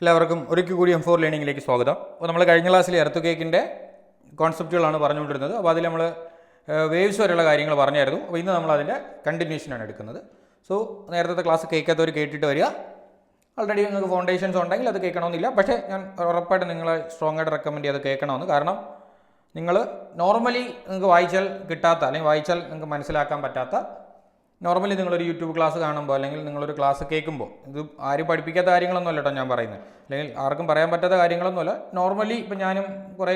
എല്ലാവർക്കും ഒരിക്കൽ കൂടി M4 ലേണിംഗിലേക്ക് സ്വാഗതം. അപ്പോൾ നമ്മൾ കഴിഞ്ഞ ക്ലാസ്സിൽ എർത്ത് കേക്കിൻ്റെ കോൺസെപ്റ്റുകളാണ് പറഞ്ഞുകൊണ്ടിരുന്നത്. അപ്പോൾ അതിൽ നമ്മൾ വേവ്സ് വരെയുള്ള കാര്യങ്ങൾ പറഞ്ഞായിരുന്നു. അപ്പോൾ ഇന്ന് നമ്മൾ അതിൻ്റെ കണ്ടിന്യൂഷനാണ് എടുക്കുന്നത്. സോ നേരത്തെ ക്ലാസ് കേൾക്കാത്തവർ കേട്ടിട്ട് വരിക. ഓൾറെഡി നിങ്ങൾക്ക് ഫൗണ്ടേഷൻസ് ഉണ്ടെങ്കിൽ അത് കേൾക്കണമെന്നില്ല, പക്ഷേ ഞാൻ ഉറപ്പായിട്ട് നിങ്ങളെ സ്ട്രോങ് ആയിട്ട് റെക്കമെൻഡ് ചെയ്ത് കേൾക്കണമെന്ന്. കാരണം നിങ്ങൾ നോർമലി നിങ്ങൾക്ക് വായിച്ചാൽ കിട്ടാത്ത അല്ലെങ്കിൽ വായിച്ചാൽ നിങ്ങൾക്ക് മനസ്സിലാക്കാൻ പറ്റാത്ത, നോർമലി നിങ്ങളൊരു യൂട്യൂബ് ക്ലാസ് കാണുമ്പോൾ അല്ലെങ്കിൽ നിങ്ങളൊരു ക്ലാസ് കേൾക്കുമ്പോൾ, ഇത് ആരും പഠിപ്പിക്കാത്ത കാര്യങ്ങളൊന്നുമല്ല കേട്ടോ ഞാൻ പറയുന്നത്, അല്ലെങ്കിൽ ആർക്കും പറയാൻ പറ്റാത്ത കാര്യങ്ങളൊന്നുമല്ല. നോർമലി ഇപ്പം ഞാനും കുറേ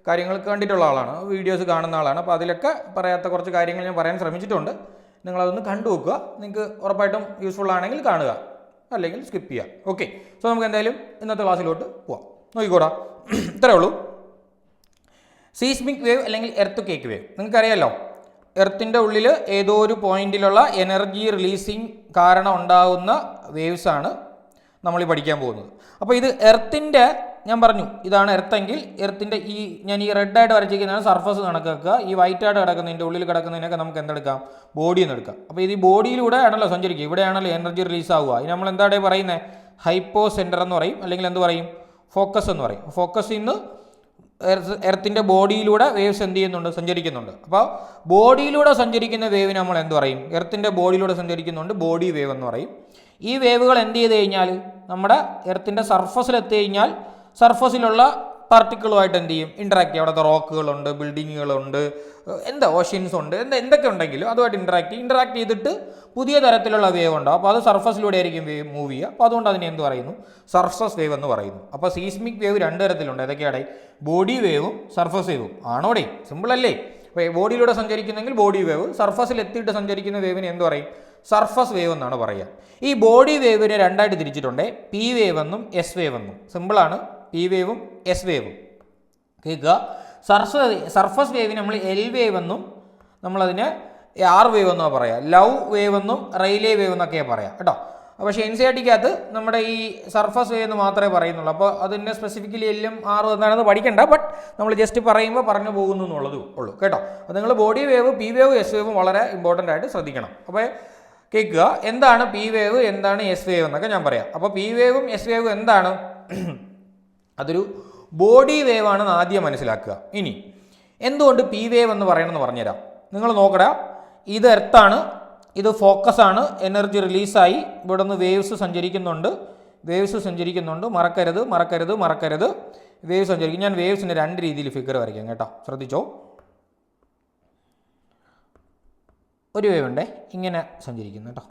കാര്യങ്ങൾ കണ്ടിട്ടുള്ള ആളാണ്, വീഡിയോസ് കാണുന്ന ആളാണ്. അപ്പോൾ അതിലൊക്കെ പറയാത്ത കുറച്ച് കാര്യങ്ങൾ ഞാൻ പറയാൻ ശ്രമിച്ചിട്ടുണ്ട്. നിങ്ങളതൊന്ന് കണ്ടു നോക്കുക. നിങ്ങൾക്ക് ഉറപ്പായിട്ടും യൂസ്ഫുൾ ആണെങ്കിൽ കാണുക, അല്ലെങ്കിൽ സ്കിപ്പ് ചെയ്യുക. ഓക്കെ, സോ നമുക്ക് എന്തായാലും ഇന്നത്തെ ക്ലാസ്സിലോട്ട് പോവാം. നോക്കിക്കോടാ, ഇത്രയേ ഉള്ളൂ. സീസ്മിക് വേവ് അല്ലെങ്കിൽ എർത്ത് കേക്ക് വേവ് നിങ്ങൾക്കറിയാമല്ലോ. എർത്തിൻ്റെ ഉള്ളിൽ ഏതോ ഒരു പോയിന്റിലുള്ള എനർജി റിലീസിങ് കാരണം ഉണ്ടാകുന്ന വേവ്സാണ് നമ്മൾ ഈ പഠിക്കാൻ പോകുന്നത്. അപ്പോൾ ഇത് എർത്തിൻ്റെ, ഞാൻ പറഞ്ഞു ഇതാണ് എർത്തെങ്കിൽ എർത്തിൻ്റെ ഞാൻ ഈ റെഡായിട്ട് വരച്ചിരിക്കുന്നതാണ് സർഫസ് കണക്കാക്കുക. ഈ വൈറ്റായിട്ട് കിടക്കുന്നതിൻ്റെ ഉള്ളിൽ കിടക്കുന്നതിനൊക്കെ നമുക്ക് എന്തെടുക്കാം, ബോഡി എന്ന് എടുക്കാം. അപ്പോൾ ഇത് ഈ ബോഡിയിലൂടെ ആണല്ലോ സഞ്ചരിക്കുക, ഇവിടെയാണല്ലോ എനർജി റിലീസ് ആവുക. ഇത് നമ്മൾ എന്താണ് പറയുന്നത്, ഹൈപ്പോ സെൻറ്റർ എന്ന് പറയും, അല്ലെങ്കിൽ എന്ത് പറയും, ഫോക്കസ് എന്ന് പറയും. ഫോക്കസിൽ നിന്ന് എർത്തിൻ്റെ ബോഡിയിലൂടെ വേവ്സ് എന്ത് ചെയ്യുന്നുണ്ട്, സഞ്ചരിക്കുന്നുണ്ട്. അപ്പോൾ ബോഡിയിലൂടെ സഞ്ചരിക്കുന്ന വേവിന് നമ്മൾ എന്ത് പറയും, എർത്തിൻ്റെ ബോഡിയിലൂടെ സഞ്ചരിക്കുന്നുണ്ട്, ബോഡി വേവ് എന്ന് പറയും. ഈ വേവുകൾ എന്ത് ചെയ്ത് കഴിഞ്ഞാൽ നമ്മുടെ എർത്തിൻ്റെ സർഫസിലെത്തി കഴിഞ്ഞാൽ സർഫസിലുള്ള പാർട്ടിക്കിളുമായിട്ട് എന്ത് ചെയ്യും, ഇൻട്രാക്ട് ചെയ്യും. അവിടുത്തെ റോക്കുകളുണ്ട്, ബിൽഡിങ്ങുകളുണ്ട്, ഓഷ്യൻസ് ഉണ്ട്, എന്തൊക്കെ ഉണ്ടെങ്കിലും അതുമായിട്ട് ഇൻട്രാക്ട് ചെയ്തിട്ട് പുതിയ തരത്തിലുള്ള വേവ് ഉണ്ടാവും. അപ്പോൾ അത് സർഫസിലൂടെ ആയിരിക്കും വേവ് മൂവ് ചെയ്യുക. അപ്പോൾ അതുകൊണ്ട് അതിനെ എന്ത് പറയുന്നു, സർഫസ് വേവ് എന്ന് പറയുന്നു. അപ്പോൾ സീസ്മിക് വേവ് രണ്ട് തരത്തിലുണ്ട്. ഏതൊക്കെയാണ്, ബോഡി വേവും സർഫസ് വേവും. ആണോടെ, സിമ്പിൾ അല്ലേ. അപ്പോൾ ബോഡിയിലൂടെ സഞ്ചരിക്കുന്നെങ്കിൽ ബോഡി വേവ്, സർഫസിൽ എത്തിയിട്ട് സഞ്ചരിക്കുന്ന വേവിന് എന്ത് പറയും, സർഫസ് വേവ് എന്നാണ് പറയുക. ഈ ബോഡി വേവിനെ രണ്ടായിട്ട് തിരിച്ചിട്ടുണ്ട്, പി വേവ് എന്നും എസ് വേവ് എന്നും. സിമ്പിളാണ്, പി വേവും എസ് വേവും. കേൾക്കുക, സർഫസ് വേവിന് നമ്മൾ എൽ വേവ് എന്നും നമ്മളതിനെ ആർ വേവ് എന്നോ പറയാം, ലവ് വേവ് എന്നും റെയിലേ വേവ് എന്നൊക്കെയാണ് പറയാം കേട്ടോ. പക്ഷേ NCERT-ക്കകത്ത് നമ്മുടെ ഈ സർഫസ് വേവ് എന്ന് മാത്രമേ പറയുന്നുള്ളൂ. അപ്പോൾ അതിൻ്റെ സ്പെസിഫിക്കലി എല്ലും ആറും എന്താണെന്ന് പഠിക്കണ്ട, ബട്ട് നമ്മൾ ജസ്റ്റ് പറയുമ്പോൾ പറഞ്ഞു പോകുന്നു എന്നുള്ളതേ ഉള്ളൂ കേട്ടോ. അപ്പോൾ നിങ്ങൾ body wave, P wave, S വേവും വളരെ ഇമ്പോർട്ടൻ്റ് ആയിട്ട് ശ്രദ്ധിക്കണം. അപ്പോൾ കേൾക്കുക, എന്താണ് പി വേവ്, എന്താണ് എസ് വേവ് എന്നൊക്കെ ഞാൻ പറയാം. അപ്പോൾ പി വേവും എസ് വേവും എന്താണ്, അതൊരു ബോഡി വേവ് ആണെന്ന് ആദ്യം മനസ്സിലാക്കുക. ഇനി എന്തുകൊണ്ട് പി വേവ് എന്ന് പറയണമെന്ന് പറഞ്ഞുതരാം. നിങ്ങൾ നോക്കടാ, ഇത് എർത്താണ്, ഇത് ഫോക്കസാണ്, എനർജി റിലീസായി ഇവിടെ നിന്ന് വേവ്സ് സഞ്ചരിക്കുന്നുണ്ട്, മറക്കരുത്, വേവ് സഞ്ചരിക്കും. ഞാൻ വേവ്സിൻ്റെ രണ്ട് രീതിയിൽ ഫിഗർ വരയ്ക്കാം കേട്ടോ, ശ്രദ്ധിച്ചോ. ഒരു വേവ് ഉണ്ടേ ഇങ്ങനെ സഞ്ചരിക്കുന്നു കേട്ടോ.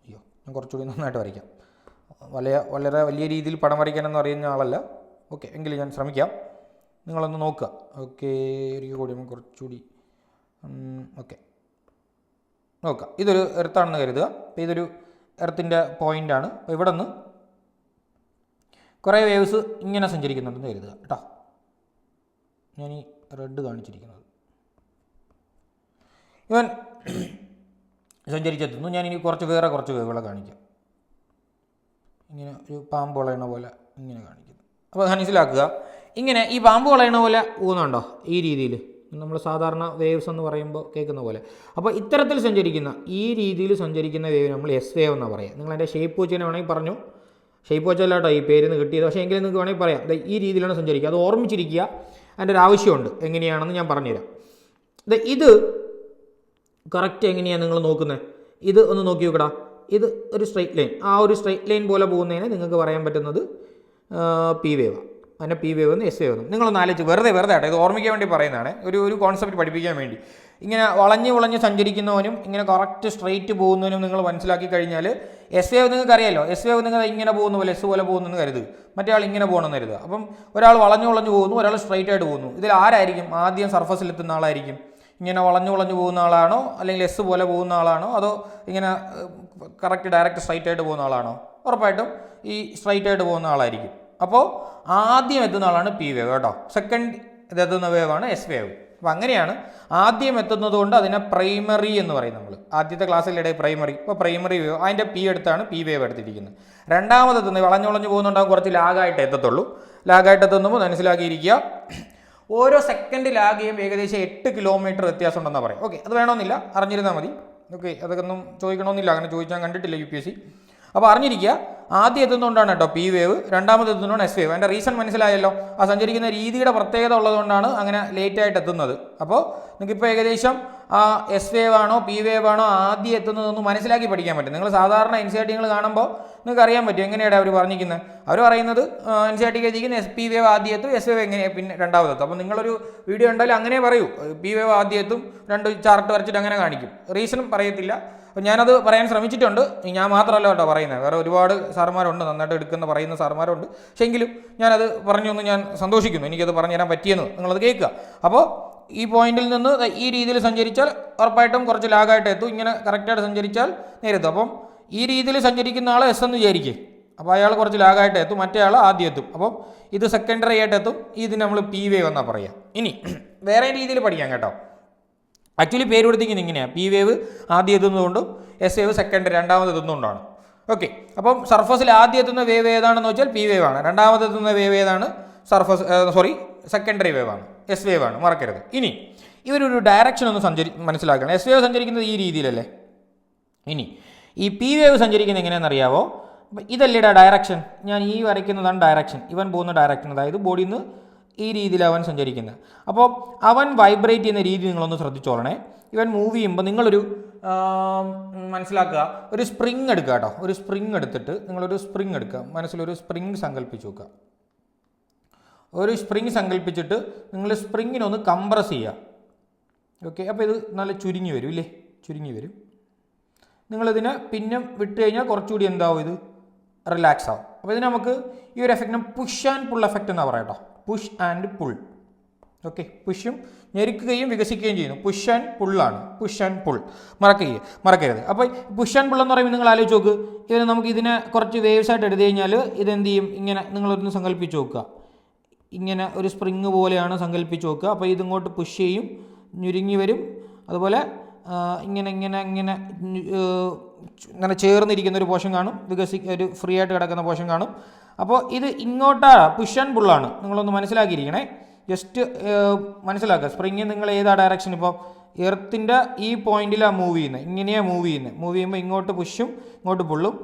അയ്യോ, ഞാൻ കുറച്ചുകൂടി നന്നായിട്ട് വരയ്ക്കാം. വളരെ വലിയ രീതിയിൽ പടം വരയ്ക്കാനൊന്നും അറിയുന്ന ആളല്ല. ഓക്കെ, എങ്കിലും ഞാൻ ശ്രമിക്കാം, നിങ്ങളൊന്ന് നോക്കുക. ഓക്കെ, ഒരിക്കൽ കൂടി കുറച്ചുകൂടി ഓക്കെ നോക്കുക. ഇതൊരു എർത്താണെന്ന് കരുതുക. അപ്പോൾ ഇതൊരു എർത്തിൻ്റെ പോയിൻ്റാണ്. അപ്പോൾ ഇവിടെ നിന്ന് കുറേ വേവ്സ് ഇങ്ങനെ സഞ്ചരിക്കുന്നുണ്ടെന്ന് കരുതുക കേട്ടോ. ഞാൻ ഈ റെഡ് കാണിച്ചിരിക്കുന്നത് ഇവൻ സഞ്ചരിച്ചെത്തുന്നു. ഞാനിനി വേറെ കുറച്ച് വേവുകളെ കാണിക്കാം. ഇങ്ങനെ ഒരു പാമ്പ് വളയണ പോലെ ഇങ്ങനെ കാണിക്കുന്നു. അപ്പോൾ മനസ്സിലാക്കുക, ഇങ്ങനെ ഈ പാമ്പ് വളയണ പോലെ പോകുന്നുണ്ടോ, ഈ രീതിയിൽ നമ്മൾ സാധാരണ വേവ്സ് എന്ന് പറയുമ്പോൾ കേൾക്കുന്ന പോലെ. അപ്പോൾ ഇത്തരത്തിൽ സഞ്ചരിക്കുന്ന, ഈ രീതിയിൽ സഞ്ചരിക്കുന്ന വേവ് നമ്മൾ എസ് വേവ് എന്നാണ് പറയുക. നിങ്ങൾ എൻ്റെ ഷേപ്പ് വെച്ചതിനെ വേണമെങ്കിൽ പറഞ്ഞു, ഷേപ്പ് വെച്ചല്ലാട്ടോ ഈ പേരിന്ന് കിട്ടിയത്, പക്ഷേ എങ്കിലും നിങ്ങൾക്ക് വേണമെങ്കിൽ പറയാം. ഈ രീതിയിലാണ് സഞ്ചരിക്കുക, അത് ഓർമ്മിച്ചിരിക്കുക, അതിൻ്റെ ഒരു ആവശ്യമുണ്ട്. എങ്ങനെയാണെന്ന് ഞാൻ പറഞ്ഞുതരാം. ഇത് കറക്റ്റ് എങ്ങനെയാണ് നിങ്ങൾ നോക്കുന്നത്, ഇത് ഒന്ന് നോക്കി നോക്കടാ. ഇത് ഒരു സ്ട്രെയിറ്റ് ലൈൻ, ആ ഒരു സ്ട്രെയിറ്റ് ലൈൻ പോലെ പോകുന്നതിന് നിങ്ങൾക്ക് പറയാൻ പറ്റുന്നത് പി വേവാണ്. അതിനെ പി വേവ് എന്ന് എസ് വേവ് എന്നും. നിങ്ങളൊന്ന് ആലോചിച്ച് വെറുതെ ആട്ടെ, ഇത് ഓർമ്മിക്കാൻ വേണ്ടി പറയുന്നതാണ്, ഒരു കോൺസെപ്റ്റ് പഠിപ്പിക്കാൻ വേണ്ടി. ഇങ്ങനെ വളഞ്ഞ് സഞ്ചരിക്കുന്നവനും ഇങ്ങനെ കറക്റ്റ് സ്ട്രെയിറ്റ് പോകുന്നവനും നിങ്ങൾ മനസ്സിലാക്കി കഴിഞ്ഞാൽ എസ് വേവ് നിങ്ങൾക്ക് അറിയാമല്ലോ. എസ് വേവ് നിങ്ങൾ ഇങ്ങനെ പോകുന്ന പോലെ, എസ് പോലെ പോകുന്നെന്ന് കരുതുക, മറ്റേ ആൾ ഇങ്ങനെ പോകണമെന്ന് കരുതുക. അപ്പം ഒരാൾ വളഞ്ഞു പോകുന്നു, ഒരാൾ സ്ട്രെയിറ്റ് ആയിട്ട് പോകുന്നു. ഇതിൽ ആരായിരിക്കും ആദ്യം സർഫസിലെത്തുന്ന ആളായിരിക്കും? ഇങ്ങനെ വളഞ്ഞു പോകുന്ന ആളാണോ, അല്ലെങ്കിൽ എസ് പോലെ പോകുന്ന ആളാണോ, അതോ ഇങ്ങനെ കറക്റ്റ് ഡയറക്റ്റ് സ്ട്രൈറ്റ് ആയിട്ട് പോകുന്ന ആളാണോ? ഉറപ്പായിട്ടും ഈ സ്ട്രൈറ്റ് ആയിട്ട് പോകുന്ന ആളായിരിക്കും. അപ്പോൾ ആദ്യം എത്തുന്ന ആളാണ് പി വേവ് കേട്ടോ. സെക്കൻഡ് ഇതെത്തുന്ന വേവാണ് എസ് വേവ്. അപ്പോൾ അങ്ങനെയാണ് ആദ്യം എത്തുന്നത് കൊണ്ട് അതിനെ പ്രൈമറി എന്ന് പറയും നമ്മൾ. ആദ്യത്തെ ക്ലാസ്സിലിടെ പ്രൈമറി. ഇപ്പോൾ പ്രൈമറി വേവ്, അതിൻ്റെ പി എടുത്താണ് പി വേവ് എടുത്തിരിക്കുന്നത്. രണ്ടാമതെത്തുന്നത് വളഞ്ഞു പോകുന്നുണ്ടാകും, കുറച്ച് ലാഗായിട്ട് എത്തത്തുള്ളൂ. ലാഗായിട്ട് എത്തുമ്പോൾ മനസ്സിലാക്കിയിരിക്കുക, ഓരോ സെക്കൻഡ് ലാഗ് ചെയ്യുമ്പോൾ ഏകദേശം 8 കിലോമീറ്റർ വ്യത്യാസം ഉണ്ടെന്നാണ് പറയും. ഓക്കെ, അത് വേണമെന്നില്ല, അറിഞ്ഞിരുന്നാൽ മതി. ഓക്കെ, അതൊക്കെ ഒന്നും ചോദിക്കണമെന്നില്ല, അങ്ങനെ ചോദിച്ചാൽ കണ്ടിട്ടില്ല UPSC. അപ്പോൾ അറിഞ്ഞിരിക്കുക, ആദ്യം എത്തുന്നതുകൊണ്ടാണ് കേട്ടോ പി വേവ്, രണ്ടാമത് എത്തുന്നതുകൊണ്ട് എസ് വേവ്. അതിൻ്റെ റീസൺ മനസ്സിലായല്ലോ. ആ സഞ്ചരിക്കുന്ന രീതിയുടെ പ്രത്യേകത ഉള്ളതുകൊണ്ടാണ് അങ്ങനെ ലേറ്റായിട്ട് എത്തുന്നത്. അപ്പോൾ നിങ്ങൾക്കിപ്പോൾ ഏകദേശം ആ എസ് വേവ് ആണോ പി വേവ് ആണോ ആദ്യം എത്തുന്നതെന്ന് മനസ്സിലാക്കി പഠിക്കാൻ പറ്റും. നിങ്ങൾ സാധാരണ എൻ സി ആർ ടികൾ കാണുമ്പോൾ നിങ്ങൾക്ക് അറിയാൻ പറ്റും എങ്ങനെയാണ് അവർ പറഞ്ഞിരിക്കുന്നത്. അവർ പറയുന്നത് എൻ സി ആർ ടിക്ക് എത്തിക്കുന്ന എസ് പി വേവ് ആദ്യം എത്തും, എസ് വേവ് എങ്ങനെയാണ് പിന്നെ രണ്ടാമതെത്തും. അപ്പോൾ നിങ്ങളൊരു വീഡിയോ ഉണ്ടായാലും അങ്ങനെ പറയൂ, പി വേവ് ആദ്യം എത്തും, 2 ചാർട്ട് വരച്ചിട്ട് അങ്ങനെ കാണിക്കും. റീസണും പറയത്തില്ല. അപ്പോൾ ഞാനത് പറയാൻ ശ്രമിച്ചിട്ടുണ്ട്. ഞാൻ മാത്രമല്ല കേട്ടോ പറയുന്നത്, വേറെ ഒരുപാട് സാർമാരുണ്ട്, നന്നായിട്ട് എടുക്കുന്ന പറയുന്ന സാർമാരുണ്ട്. പക്ഷേ എങ്കിലും ഞാനത് പറഞ്ഞൊന്ന് ഞാൻ സന്തോഷിക്കുന്നു, എനിക്കത് പറഞ്ഞു തരാൻ പറ്റിയെന്ന്. നിങ്ങളത് കേൾക്കുക. അപ്പോൾ ഈ പോയിന്റിൽ നിന്ന് ഈ രീതിയിൽ സഞ്ചരിച്ചാൽ ഉറപ്പായിട്ടും കുറച്ച് ലാഗായിട്ട് എത്തും. ഇങ്ങനെ കറക്റ്റായിട്ട് സഞ്ചരിച്ചാൽ നേരെത്തും. അപ്പം ഈ രീതിയിൽ സഞ്ചരിക്കുന്ന ആൾ എസ് എന്ന് വിചാരിക്കും. അപ്പോൾ അയാൾ കുറച്ച് ലാഗായിട്ട് എത്തും, മറ്റേ ആൾ ആദ്യം എത്തും. അപ്പം ഇത് സെക്കൻഡറി ആയിട്ട് എത്തും. ഇതിന് നമ്മൾ പി വേവ് എന്നാണ് പറയുക. ഇനി വേറെ രീതിയിൽ പഠിക്കാം കേട്ടോ. ആക്ച്വലി പേര് കൊടുത്തിരിക്കുന്നത് ഇങ്ങനെയാണ്, പി വേവ് ആദ്യം എത്തുന്നതുകൊണ്ടും എസ് വേവ് സെക്കൻഡറി രണ്ടാമത് എത്തുന്നതുകൊണ്ടാണ്. ഓക്കെ, അപ്പം സർഫസിൽ ആദ്യം എത്തുന്ന വേവ് ഏതാണെന്ന് വെച്ചാൽ പി വേവ് ആണ്. രണ്ടാമത് എത്തുന്ന വേവ് ഏതാണ്? സെക്കൻഡറി വേവ് ആണ്, എസ് വേവ് ആണ്, മറക്കരുത്. ഇനി ഇവരൊരു ഡയറക്ഷൻ ഒന്ന് മനസ്സിലാക്കണം. എസ് വേവ് സഞ്ചരിക്കുന്നത് ഈ രീതിയിലല്ലേ. ഇനി ഈ പി വേവ് സഞ്ചരിക്കുന്നത് എങ്ങനെയാണെന്ന് അറിയാവോ? ഇതല്ലേടാ ഡയറക്ഷൻ, ഞാൻ ഈ വരയ്ക്കുന്നതാണ് ഡയറക്ഷൻ, ഇവൻ പോകുന്ന ഡയറക്ഷൻ, അതായത് ബോഡിയിൽ നിന്ന് ഈ രീതിയിൽ അവൻ സഞ്ചരിക്കുന്നത്. അപ്പോൾ അവൻ വൈബ്രേറ്റ് ചെയ്യുന്ന രീതി നിങ്ങളൊന്ന് ശ്രദ്ധിച്ചോളണേ. ഇവൻ മൂവ് ചെയ്യുമ്പോൾ നിങ്ങളൊരു മനസ്സിലാക്കുക, ഒരു സ്പ്രിങ് എടുക്കുക കേട്ടോ. ഒരു സ്പ്രിങ് എടുത്തിട്ട് നിങ്ങളൊരു സ്പ്രിങ് എടുക്കുക, മനസ്സിലൊരു സ്പ്രിങ് സങ്കല്പിച്ച് നോക്കുക. ഒരു സ്പ്രിങ് സങ്കല്പിച്ചിട്ട് നിങ്ങൾ സ്പ്രിങ്ങിനൊന്ന് കംപ്രസ് ചെയ്യുക. ഓക്കെ, അപ്പോൾ ഇത് നല്ല ചുരുങ്ങി വരും ഇല്ലേ, ചുരുങ്ങി വരും. നിങ്ങളിതിനെ പിന്നെ വിട്ട് കഴിഞ്ഞാൽ കുറച്ചുകൂടി എന്താവും, ഇത് റിലാക്സ് ആവും. അപ്പോൾ ഇതിന് നമുക്ക് ഈ ഒരു എഫക്റ്റിന് പുഷ് ആൻഡ് പുൾ എഫക്റ്റ് എന്നാണ് പറയാം കേട്ടോ. Push and pull. ഓക്കെ, പുഷും ഞെരുക്കുകയും വികസിക്കുകയും ചെയ്യുന്നു. പുഷ് ആൻഡ് പുള്ളാണ്, പുഷ് ആൻഡ് പുൾ, മറക്കരുത്. അപ്പോൾ പുഷ് ആൻഡ് പുൾ എന്ന് പറയുമ്പോൾ നിങ്ങൾ ആലോചിച്ച് നോക്ക്, ഇതിന് നമുക്ക് ഇതിനെ കുറച്ച് വേവ്സ് ആയിട്ട് എടുത്തു കഴിഞ്ഞാൽ ഇതെന്ത് ചെയ്യും, ഇങ്ങനെ നിങ്ങളൊന്ന് സങ്കല്പിച്ച് നോക്കുക. ഇങ്ങനെ ഒരു സ്പ്രിങ് പോലെയാണ് സങ്കല്പിച്ച് നോക്കുക. അപ്പോൾ ഇതിങ്ങോട്ട് പുഷ് ചെയ്യും, ഞുരുങ്ങി വരും. അതുപോലെ ഇങ്ങനെ ഇങ്ങനെ ഇങ്ങനെ ഇങ്ങനെ ചേർന്നിരിക്കുന്ന ഒരു പോർഷൻ കാണും, ഒരു ഫ്രീ ആയിട്ട് കിടക്കുന്ന പോർഷൻ കാണും. അപ്പോൾ ഇത് ഇങ്ങോട്ടാണ്, പുഷ് ആൻഡ് പുള്ളാണ്. നിങ്ങളൊന്ന് മനസ്സിലാക്കിയിരിക്കണേ, ജസ്റ്റ് മനസ്സിലാക്കുക. സ്പ്രിങ് നിങ്ങൾ ഏതാ ഡയറക്ഷൻ, ഇപ്പോൾ എർത്തിൻ്റെ ഈ പോയിന്റിലാണ് മൂവ് ചെയ്യുന്നത്, ഇങ്ങനെയാണ് മൂവ് ചെയ്യുമ്പോൾ ഇങ്ങോട്ട് പുഷും ഇങ്ങോട്ട് പുള്ളും,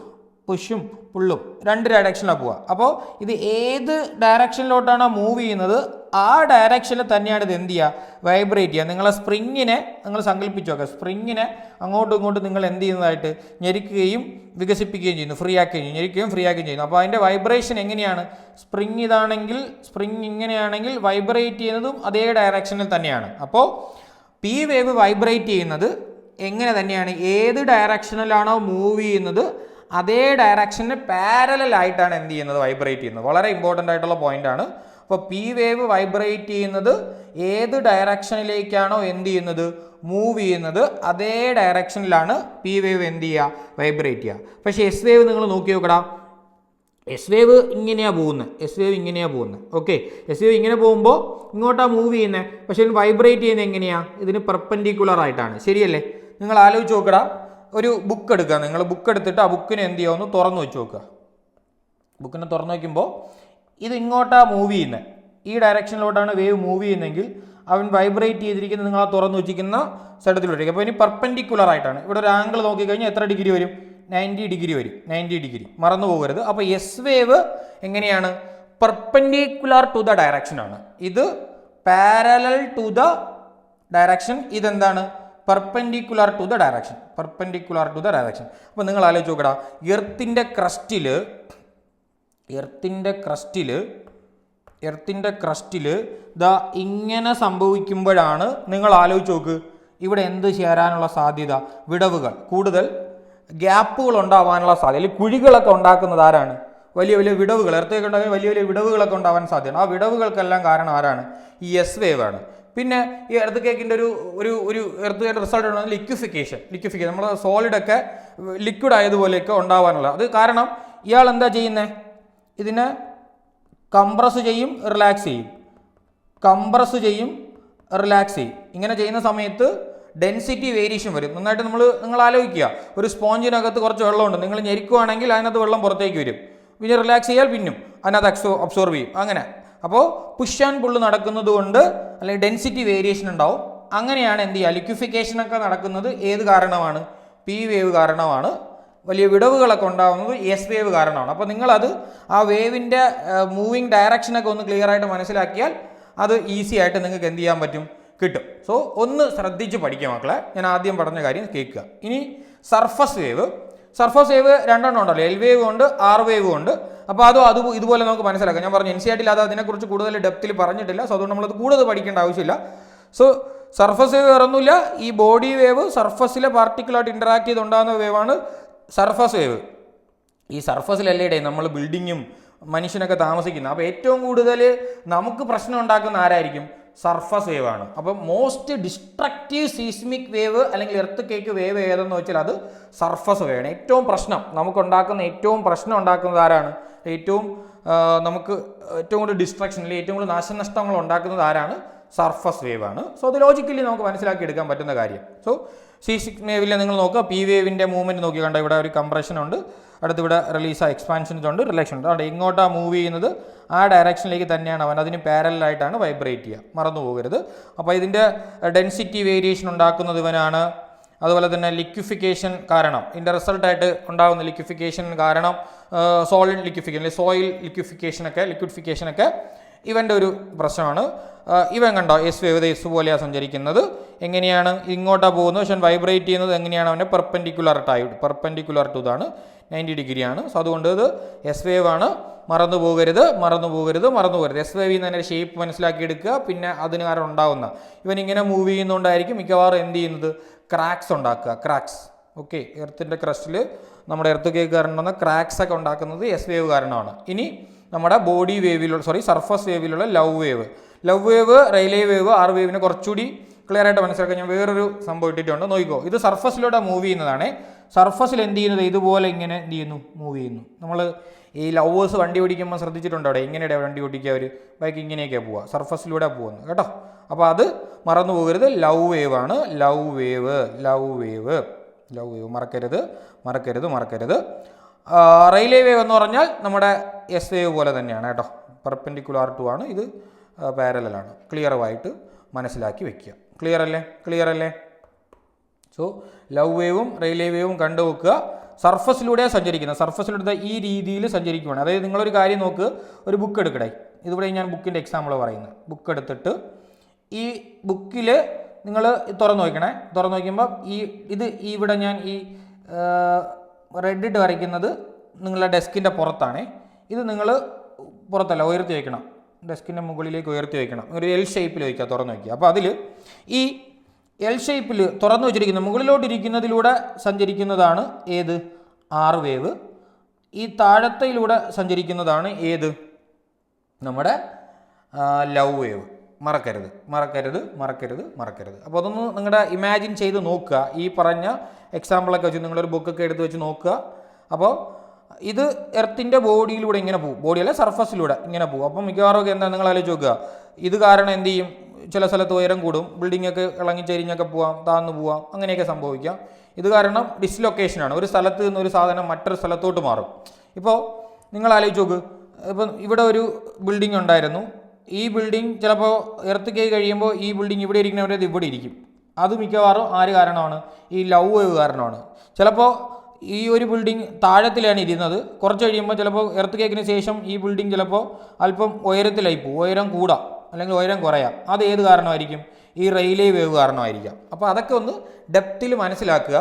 പുഷും പുള്ളും 2 ഡയറക്ഷനിലാണ് പോവുക. അപ്പോൾ ഇത് ഏത് ഡയറക്ഷനിലോട്ടാണോ മൂവ് ചെയ്യുന്നത് ആ ഡയറക്ഷനിൽ തന്നെയാണ് ഇത് എന്ത് ചെയ്യുക, വൈബ്രേറ്റ് ചെയ്യുക. നിങ്ങളെ സ്പ്രിങ്ങിനെ നിങ്ങൾ സങ്കല്പിച്ച് നോക്കുക. സ്പ്രിങ്ങിനെ അങ്ങോട്ടും ഇങ്ങോട്ടും നിങ്ങൾ എന്ത് ചെയ്യുന്നതായിട്ട് ഞെരുക്കുകയും വികസിപ്പിക്കുകയും ചെയ്യുന്നു, ഫ്രീ ആക്കുകയും ചെയ്യും, ഞെരുക്കുകയും ഫ്രീ ആക്കുകയും ചെയ്യുന്നു. അപ്പോൾ അതിൻ്റെ വൈബ്രേഷൻ എങ്ങനെയാണ്, സ്പ്രിങ് ഇതാണെങ്കിൽ, സ്പ്രിങ് ഇങ്ങനെയാണെങ്കിൽ വൈബ്രേറ്റ് ചെയ്യുന്നതും അതേ ഡയറക്ഷനിൽ തന്നെയാണ്. അപ്പോൾ പി വേവ് വൈബ്രേറ്റ് ചെയ്യുന്നത് എങ്ങനെ തന്നെയാണ്, ഏത് ഡയറക്ഷനിലാണോ മൂവ് ചെയ്യുന്നത് അതേ ഡയറക്ഷന് പാരലായിട്ടാണ് എന്ത് ചെയ്യുന്നത്, വൈബ്രേറ്റ് ചെയ്യുന്നത്. വളരെ ഇമ്പോർട്ടൻ്റ് ആയിട്ടുള്ള പോയിൻ്റാണ്. അപ്പോൾ പി വേവ് വൈബ്രേറ്റ് ചെയ്യുന്നത് ഏത് ഡയറക്ഷനിലേക്കാണോ എന്ത് ചെയ്യുന്നത്, മൂവ് ചെയ്യുന്നത് അതേ ഡയറക്ഷനിലാണ് പി വേവ് എന്ത് ചെയ്യുക, വൈബ്രേറ്റ് ചെയ്യുക. പക്ഷേ എസ് വേവ് നിങ്ങൾ നോക്കി നോക്കടാ, എസ് വേവ് ഇങ്ങനെയാണ് പോകുന്നത്. ഓക്കെ, എസ് വേവ് ഇങ്ങനെ പോകുമ്പോൾ ഇങ്ങോട്ടാണ് മൂവ് ചെയ്യുന്നത്, പക്ഷേ വൈബ്രേറ്റ് ചെയ്യുന്നത് എങ്ങനെയാണ്, ഇതിന് പെർപെൻഡിക്കുലർ ആയിട്ടാണ്. ശരിയല്ലേ? നിങ്ങൾ ആലോചിച്ച് നോക്കടാ, ഒരു ബുക്ക് എടുക്കുക, നിങ്ങൾ ബുക്ക് എടുത്തിട്ട് ആ ബുക്കിനെ എന്ത് ചെയ്യുമെന്ന് തുറന്നു വെച്ച് നോക്കുക. ബുക്കിനെ തുറന്നു വയ്ക്കുമ്പോൾ ഇത് ഇങ്ങോട്ടാണ് മൂവ് ചെയ്യുന്നത്, ഈ ഡയറക്ഷനിലോട്ടാണ് വേവ് മൂവ് ചെയ്യുന്നതെങ്കിൽ അവൻ വൈബ്രേറ്റ് ചെയ്തിരിക്കുന്നത് നിങ്ങൾ ആ തുറന്നു വെച്ചിരിക്കുന്ന സ്ഥലത്തിലോട്ടേക്ക്. അപ്പോൾ ഇനി പെർപെൻഡിക്കുലർ ആയിട്ടാണ്. ഇവിടെ ഒരു ആംഗിൾ നോക്കിക്കഴിഞ്ഞാൽ എത്ര ഡിഗ്രി വരും, 90 ഡിഗ്രി വരും. 90 ഡിഗ്രി മറന്നു പോകരുത്. അപ്പോൾ എസ് വേവ് എങ്ങനെയാണ്, പെർപെൻഡിക്കുലർ ടു ദ ഡയറക്ഷനാണ്. ഇത് പാരലൽ ടു ദ ഡയറക്ഷൻ, ഇതെന്താണ്, പെർപെൻഡിക്കുലർ ടു ദ ഡയറക്ഷൻ. അപ്പോൾ നിങ്ങൾ ആലോചിച്ച് നോക്കടാ, എർത്തിൻ്റെ ക്രസ്റ്റിൽ ദാ ഇങ്ങനെ സംഭവിക്കുമ്പോഴാണ് നിങ്ങൾ ആലോചിച്ച് നോക്ക്, ഇവിടെ എന്ത് ചേരാനുള്ള സാധ്യത, വിടവുകൾ, കൂടുതൽ ഗ്യാപ്പുകൾ ഉണ്ടാവാനുള്ള സാധ്യത, അല്ലെങ്കിൽ കുഴികളൊക്കെ ഉണ്ടാക്കുന്നത് ആരാണ്, വലിയ വലിയ വിടവുകൾ, എർത്തേക്ക് ഉണ്ടാകുന്ന വലിയ വലിയ വിടവുകളൊക്കെ ഉണ്ടാവാൻ സാധ്യതയാണ്. ആ വിടവുകൾക്കെല്ലാം കാരണം ആരാണ്, ഈ എസ് വേവ് ആണ്. പിന്നെ ഈ എർത്ത് കേക്കിൻ്റെ ഒരു എർത്ത് കേക്കിൻ്റെ റിസൾട്ട് ഉണ്ടാകുന്നത് ലിക്വിഫിക്കേഷൻ. നമ്മൾ സോളിഡൊക്കെ ലിക്വിഡ് ആയതുപോലെയൊക്കെ ഉണ്ടാവാനുള്ള അത് കാരണം ഇയാൾ എന്താ ചെയ്യുന്നത്, ഇതിനെ കംപ്രസ് ചെയ്യും, റിലാക്സ് ചെയ്യും. ഇങ്ങനെ ചെയ്യുന്ന സമയത്ത് ഡെൻസിറ്റി വേരിയേഷൻ വരും. നന്നായിട്ട് നിങ്ങൾ ആലോചിക്കുക, ഒരു സ്പോഞ്ചിനകത്ത് കുറച്ച് വെള്ളമുണ്ട്, നിങ്ങൾ ഞെരിക്കുവാണെങ്കിൽ അതിനകത്ത് വെള്ളം പുറത്തേക്ക് വരും, പിന്നെ റിലാക്സ് ചെയ്യാൽ പിന്നും അതിനകത്ത് അബ്സോർബ് ചെയ്യും. അങ്ങനെ അപ്പോൾ പുഷ് ആൻഡ് പുള്ള് നടക്കുന്നത് കൊണ്ട് അല്ലെങ്കിൽ ഡെൻസിറ്റി വേരിയേഷൻ ഉണ്ടാവും. അങ്ങനെയാണ് എന്ത് ചെയ്യുക, ലിക്വിഫിക്കേഷനൊക്കെ നടക്കുന്നത് ഏത് കാരണമാണ്, പി വേവ് കാരണമാണ് വലിയ വിടവുകളൊക്കെ ഉണ്ടാകുന്നത് എസ് വേവ് കാരണമാണ്. അപ്പോൾ നിങ്ങളത് ആ വേവിൻ്റെ മൂവിങ് ഡയറക്ഷനൊക്കെ ഒന്ന് ക്ലിയർ ആയിട്ട് മനസ്സിലാക്കിയാൽ അത് ഈസി ആയിട്ട് നിങ്ങൾക്ക് എന്ത് ചെയ്യാൻ പറ്റും, കിട്ടും. സോ ഒന്ന് ശ്രദ്ധിച്ച് പഠിക്കുക മക്കളെ. ഞാൻ ആദ്യം പറഞ്ഞ കാര്യം കേൾക്കുക. ഇനി സർഫസ് വേവ്. സർഫസ് വേവ് രണ്ടെണ്ണം ഉണ്ടല്ലോ, എൽ വേവ് ഉണ്ട്, ആർ വേവ് ഉണ്ട്. അപ്പോൾ അത് ഇതുപോലെ നമുക്ക് മനസ്സിലാക്കാം. ഞാൻ പറഞ്ഞു NCERT അത് അതിനെക്കുറിച്ച് കൂടുതൽ ഡെപ്തിൽ പറഞ്ഞിട്ടില്ല. സോ അതുകൊണ്ട് നമ്മളത് കൂടുതൽ പഠിക്കേണ്ട ആവശ്യമില്ല. സോ സർഫസ് വേവ് വേറൊന്നുമില്ല, ഈ ബോഡി വേവ് സർഫസിലെ പാർട്ടിക്കിളായിട്ട് ഇൻറ്ററാക്ട് ചെയ്തുണ്ടാകുന്ന വേവാണ് സർഫസ് വേവ്. ഈ സർഫസിലല്ലേ നമ്മൾ ബിൽഡിങ്ങും മനുഷ്യനൊക്കെ താമസിക്കുന്നത്. അപ്പോൾ ഏറ്റവും കൂടുതൽ നമുക്ക് പ്രശ്നം ഉണ്ടാക്കുന്ന ആരായിരിക്കും? സർഫസ് വേവ് ആണ്. അപ്പം മോസ്റ്റ് ഡിസ്ട്രക്റ്റീവ് സീസ്മിക് വേവ് അല്ലെങ്കിൽ എർത്ത് കേക്ക് വേവ് ഏതെന്ന് വെച്ചാൽ അത് സർഫസ് വേവ് ആണ്. ഏറ്റവും പ്രശ്നം നമുക്കുണ്ടാക്കുന്ന ഏറ്റവും പ്രശ്നം ഉണ്ടാക്കുന്നത് ആരാണ്? നമുക്ക് ഏറ്റവും കൂടുതൽ ഡിസ്ട്രക്ഷൻ അല്ലെങ്കിൽ ഏറ്റവും കൂടുതൽ നാശനഷ്ടങ്ങൾ ഉണ്ടാക്കുന്നത് ആരാണ്? സർഫസ് വേവ് ആണ്. സോ അത് ലോജിക്കലി നമുക്ക് മനസ്സിലാക്കി എടുക്കാൻ പറ്റുന്ന കാര്യം. സോ സീസ്മിക് വേവിൽ നിങ്ങൾ നോക്കുക, പി വേവിൻ്റെ മൂവ്മെൻറ്റ് നോക്കി കണ്ടോ, ഇവിടെ ഒരു കംപ്രഷൻ ഉണ്ട്, അടുത്ത് ഇവിടെ റിലീസ് എക്സ്പാൻഷൻസ് ഉണ്ട്, റിലേഷൻ ഉണ്ട്. അതുകൊണ്ട് ഇങ്ങോട്ടാണ് മൂവ് ചെയ്യുന്നത്, ആ ഡയറക്ഷനിലേക്ക് തന്നെയാണ് അവൻ അതിന് പാരലായിട്ടാണ് വൈബ്രേറ്റ് ചെയ്യുക, മറന്നു പോകരുത്. അപ്പോൾ ഇതിൻ്റെ ഡെൻസിറ്റി വേരിയേഷൻ ഉണ്ടാക്കുന്നത് ഇവനാണ്. അതുപോലെ തന്നെ ലിക്വിഫിക്കേഷൻ കാരണം, ഇതിൻ്റെ റിസൾട്ടായിട്ട് ഉണ്ടാകുന്ന ലിക്വിഫിക്കേഷൻ കാരണം സോളിഡ് ലിക്വിഫിക്കേഷൻ അല്ലെങ്കിൽ സോയിൽ ലിക്വിഡിഫിക്കേഷനൊക്കെ ഇവൻ്റെ ഒരു പ്രശ്നമാണ്. ഇവൻ കണ്ടോ എസ് വേവ് എസ് പോലെയാണ് സഞ്ചരിക്കുന്നത്. എങ്ങനെയാണ് ഇങ്ങോട്ടാണ് പോകുന്നത്, പക്ഷേ വൈബ്രേറ്റ് ചെയ്യുന്നത് എങ്ങനെയാണ്? അവൻ്റെ പെർപെൻഡിക്കുലർ ടു ഇതാണ് 90 ഡിഗ്രിയാണ്. സോ അതുകൊണ്ട് ഇത് എസ് വേവ് ആണ്. മറന്നു പോകരുത്. എസ് വേവിൽ നിന്ന് തന്നെ ഷേപ്പ് മനസ്സിലാക്കിയെടുക്കുക. പിന്നെ അതിന് കാരണം ഉണ്ടാകുന്ന ഇവൻ ഇങ്ങനെ മൂവ് ചെയ്യുന്നതുകൊണ്ടായിരിക്കും മിക്കവാറും എന്ത് ചെയ്യുന്നത്, ക്രാക്സ് ഉണ്ടാക്കുക. ക്രാക്സ് ഓക്കെ, എർത്തിൻ്റെ ക്രസ്റ്റിൽ നമ്മുടെ എർത്ത് കേക്ക് കാരണം ക്രാക്സ് ഒക്കെ ഉണ്ടാക്കുന്നത് എസ് വേവ് കാരണമാണ്. ഇനി നമ്മുടെ ബോഡി വേവിലുള്ള സർഫസ് വേവിലുള്ള Love wave, Rayleigh wave, R വേവിനെ കുറച്ചുകൂടി ക്ലിയർ ആയിട്ട് മനസ്സിലാക്കാൻ ഞാൻ വേറൊരു സംഭവം ഇട്ടിട്ടുണ്ട്, നോക്കിക്കോ. ഇത് സർഫസിലൂടെ മൂവ് ചെയ്യുന്നതാണ്. സർഫസിൽ എന്ത് ചെയ്യുന്നത്, ഇതുപോലെ ഇങ്ങനെ എന്ത് ചെയ്യുന്നു, മൂവ് ചെയ്യുന്നു. നമ്മൾ ഈ ലവേഴ്സ് വണ്ടി ഓടിക്കുമ്പോൾ ശ്രദ്ധിച്ചിട്ടുണ്ടോ? അവിടെ ഇങ്ങനെയുടെ വണ്ടി ഓടിക്കുക, അവർ ബൈക്ക് ഇങ്ങനെയൊക്കെയാണ് പോവുക, സർഫസിലൂടെ പോകുന്നത് കേട്ടോ. അപ്പോൾ അത് മറന്നു പോകരുത്. ലവ് വേവ് ആണ്. ലവ് വേവ് മറക്കരുത്. റെയിലേ വേവ് എന്ന് പറഞ്ഞാൽ നമ്മുടെ എസ് വേവ് പോലെ തന്നെയാണ് കേട്ടോ. പെർപെൻഡിക്കുലർ ടു ആണ്, ഇത് പാരലലാണ്. ക്ലിയറായിട്ട് മനസ്സിലാക്കി വെക്കുക. ക്ലിയർ അല്ലേ? സോ ലവ് വേവും റെയിലേ വേവും കണ്ടുവെക്കുക. സർഫസിലൂടെ സഞ്ചരിക്കുന്നത് ഈ രീതിയിൽ സഞ്ചരിക്കുകയാണ്. അതായത് നിങ്ങളൊരു കാര്യം നോക്ക്, ഒരു ബുക്ക് എടുക്കടേ, ഇതിവിടെ ഞാൻ ബുക്കിൻ്റെ എക്സാമ്പിൾ പറയുന്നത്. ബുക്ക് എടുത്തിട്ട് ഈ ബുക്കിൽ നിങ്ങൾ തുറന്നു നോക്കുമ്പോൾ ഇവിടെ ഞാൻ ഈ റെഡ് ഇട്ട് വരയ്ക്കുന്നത് നിങ്ങളുടെ ഡെസ്കിൻ്റെ പുറത്താണേ. ഇത് നിങ്ങൾ പുറത്തല്ല, ഉയർത്തി വയ്ക്കണം, ഡെസ്കിൻ്റെ മുകളിലേക്ക് ഉയർത്തി വയ്ക്കണം. ഒരു എൽ ഷേപ്പിൽ വയ്ക്കുക, തുറന്നു വയ്ക്കുക. അപ്പോൾ അതിൽ ഈ എൽ ഷേപ്പിൽ തുറന്നു വെച്ചിരിക്കുന്ന മുകളിലോട്ടിരിക്കുന്നതിലൂടെ സഞ്ചരിക്കുന്നതാണ് ഏത്, ആർ വേവ്. ഈ താഴത്തയിലൂടെ സഞ്ചരിക്കുന്നതാണ് ഏത്, നമ്മുടെ ലവ് വേവ്. മറക്കരുത്. അപ്പോൾ അതൊന്ന് നിങ്ങളുടെ ഇമാജിൻ ചെയ്ത് നോക്കുക. ഈ പറഞ്ഞ എക്സാമ്പിളൊക്കെ വെച്ച് നിങ്ങളൊരു ബുക്കൊക്കെ എടുത്ത് വെച്ച് നോക്കുക. അപ്പോൾ ഇത് എർത്തിൻ്റെ ബോഡിയിലൂടെ ഇങ്ങനെ പോകും, ബോഡിയല്ല സർഫസിലൂടെ ഇങ്ങനെ പോകും. അപ്പം മിക്കവാറും ഒക്കെ എന്താ നിങ്ങൾ ആലോചിച്ച് നോക്കുക, ഇത് കാരണം എന്ത് ചെയ്യും, ചില സ്ഥലത്ത് ഉയരം കൂടും, ബിൽഡിങ്ങൊക്കെ ഇളങ്ങിച്ചെരിഞ്ഞൊക്കെ പോവാം, താഴ്ന്നു പോവാം, അങ്ങനെയൊക്കെ സംഭവിക്കാം. ഇത് കാരണം ഡിസ്ലൊക്കേഷനാണ്, ഒരു സ്ഥലത്ത് നിന്ന് ഒരു സാധനം മറ്റൊരു സ്ഥലത്തോട്ട് മാറും. ഇപ്പോൾ നിങ്ങൾ ആലോചിച്ച് നോക്ക്, ഇപ്പം ഇവിടെ ഒരു ബിൽഡിംഗ് ഉണ്ടായിരുന്നു, ഈ ബിൽഡിംഗ് ചിലപ്പോൾ എർത്ത് കേക്ക് കഴിയുമ്പോൾ ഈ ബിൽഡിംഗ് ഇവിടെ ഇരിക്കുന്നവരത് ഇവിടെ ഇരിക്കും. അത് മിക്കവാറും ആര് കാരണമാണ്, ഈ ലവ് വേവ് കാരണമാണ്. ചിലപ്പോൾ ഈ ഒരു ബിൽഡിംഗ് താഴത്തിലാണ് ഇരുന്നത്, കുറച്ച് കഴിയുമ്പോൾ ചിലപ്പോൾ എർത്ത് കേക്കിന് ശേഷം ഈ ബിൽഡിംഗ് ചിലപ്പോൾ അല്പം ഉയരത്തിലായി പോകും, ഉയരം കൂടാം അല്ലെങ്കിൽ ഉയരം കുറയാം. അത് ഏത് കാരണമായിരിക്കും, ഈ റെയിലേ വേവ് കാരണമായിരിക്കാം. അപ്പോൾ അതൊക്കെ ഒന്ന് ഡെപ്തിൽ മനസ്സിലാക്കുക.